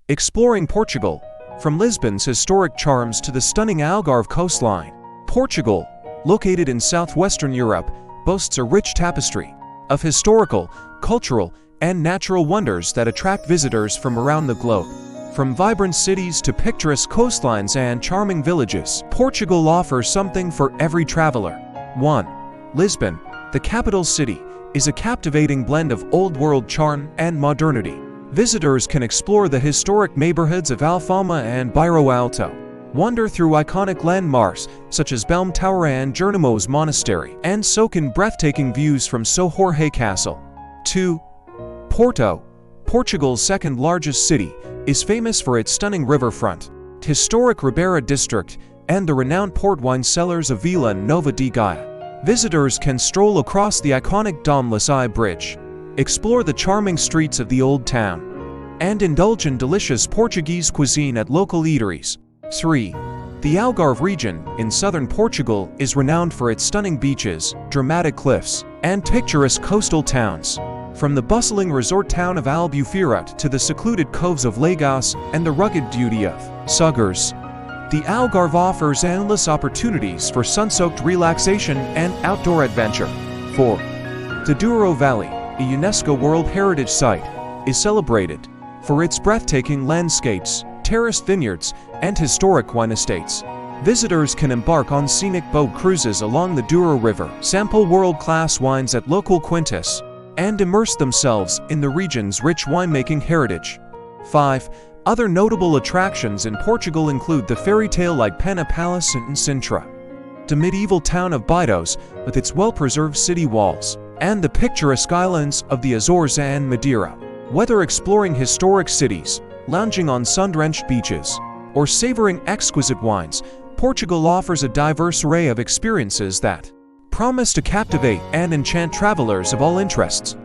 Exploring Portugal. From Lisbon's historic charms to the stunning Algarve coastline, Portugal, located in southwestern Europe, boasts a rich tapestry of historical, cultural, and natural wonders that attract visitors from around the globe. From vibrant cities to picturesque coastlines and charming villages, Portugal offers something for every traveler. 1. Lisbon, the capital city, is a captivating blend of old-world charm and modernity. Visitors can explore the historic neighborhoods of Alfama and Bairro Alto, wander through iconic landmarks such as Belém Tower and Jerónimos Monastery, and soak in breathtaking views from São Jorge Castle. 2. Porto, Portugal's second-largest city, is famous for its stunning riverfront, historic Ribeira district, and the renowned port wine cellars of Vila Nova de Gaia. Visitors can stroll across the iconic Domeless Eye Bridge, explore the charming streets of the Old Town, and indulge in delicious Portuguese cuisine at local eateries. 3. The Algarve region in southern Portugal is renowned for its stunning beaches, dramatic cliffs, and picturesque coastal towns. From the bustling resort town of Albufeira to the secluded coves of Lagos and the rugged beauty of Sagres, the Algarve offers endless opportunities for sun-soaked relaxation and outdoor adventure. 4. The Douro Valley, a UNESCO World Heritage Site, is celebrated for its breathtaking landscapes, terraced vineyards, and historic wine estates. Visitors can embark on scenic boat cruises along the Douro River, sample world-class wines at local quintas, and immerse themselves in the region's rich winemaking heritage. 5. Other notable attractions in Portugal include the fairy-tale-like Pena Palace in Sintra, the medieval town of Bidos with its well-preserved city walls, and the picturesque islands of the Azores and Madeira. Whether exploring historic cities, lounging on sun-drenched beaches, or savoring exquisite wines, Portugal offers a diverse array of experiences that promise to captivate and enchant travelers of all interests.